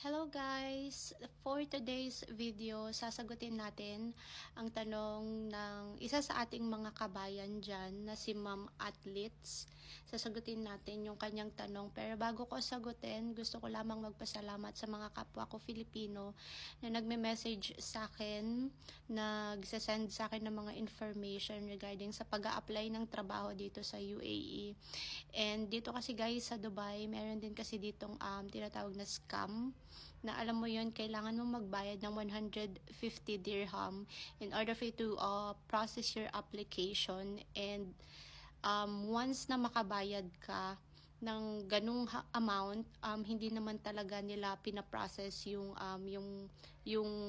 Hello guys! For today's video, sasagutin natin ang tanong ng isa sa ating mga kabayan dyan na si Ma'am Athletes. Sasagutin natin yung kanyang tanong. Pero bago ko sagutin, gusto ko lamang magpasalamat sa mga kapwa ko Filipino na nagme-message sa akin, nagsasend sa akin ng mga information regarding sa pag-a-apply ng trabaho dito sa UAE. And dito kasi guys sa Dubai, meron din kasi ditong tinatawag na scam na alam mo yun, kailangan mo magbayad ng 150 dirham in order for you to process your application. And once na makabayad ka ng ganung amount, hindi naman talaga nila pinaprocess yung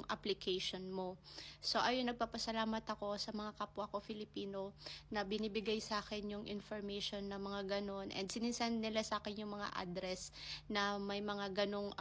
application mo. So ayun, nagpapasalamat ako sa mga kapwa ko Filipino na binibigay sa akin yung information na mga ganon, and sinisend nila sa akin yung mga address na may mga ganong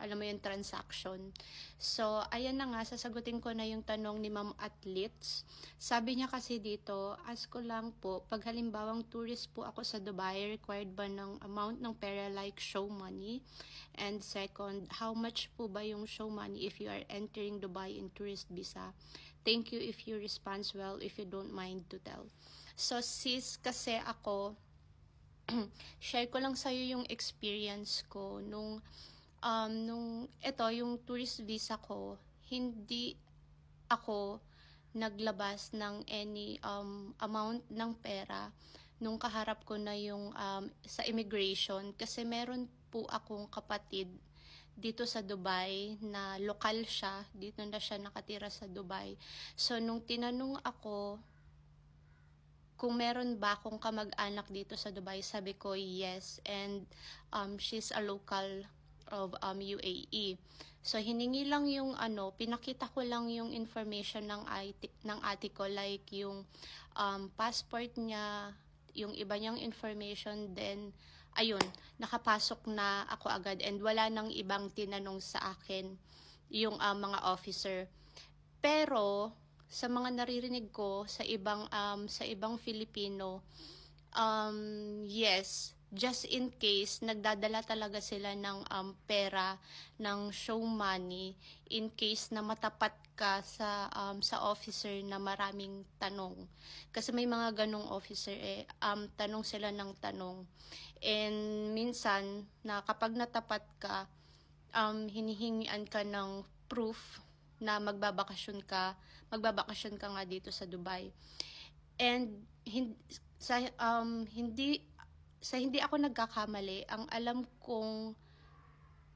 alam mo yung transaction. So, ayan na nga, sasagutin ko na yung tanong ni Ma'am Athletes. Sabi niya kasi dito, ask ko lang po, pag halimbawang tourist po ako sa Dubai, required ba ng amount ng pera like show money? And second, how much po ba yung show money if you are entering Dubai in tourist visa? Thank you if you respond well, if you don't mind to tell. So, sis, kasi ako, share ko lang sa'yo yung experience ko nung yung tourist visa ko, hindi ako naglabas ng any amount ng pera nung kaharap ko na yung sa immigration, kasi meron po akong kapatid dito sa Dubai na lokal siya, dito na siya nakatira sa Dubai. So nung tinanong ako kung meron ba akong kamag-anak dito sa Dubai, sabi ko yes, and she's a local of UAE. So hiningi lang yung pinakita ko lang yung information ng ate ko, like yung passport niya, yung iba niyang information, then ayun, nakapasok na ako agad, and wala nang ibang tinanong sa akin yung mga officer. Pero sa mga naririnig ko sa ibang Filipino, yes, just in case nagdadala talaga sila ng pera, ng show money, in case na matapat ka sa officer na maraming tanong, kasi may mga ganong officer tanong sila ng tanong, and minsan na kapag natapat ka, hinihingian ka ng proof na magbabakasyon ka nga dito sa Dubai. And hindi ako nagkakamali, ang alam kong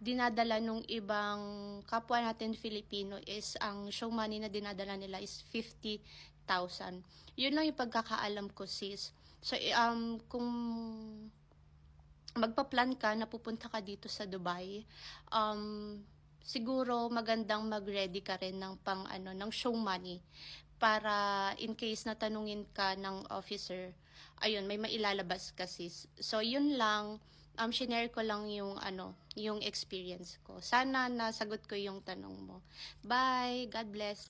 dinadala nung ibang kapwa natin Filipino is, ang show money na dinadala nila is 50,000. Yun lang yung pagkakaalam ko, sis. So kung magpa-plan ka na pupunta ka dito sa Dubai, siguro magandang mag-ready ka rin ng ng show money, para in case na tanungin ka ng officer, ayun, may mailalabas kasi. So yun lang, shinare ko lang yung experience ko. Sana nasagot ko yung tanong mo. Bye, God bless.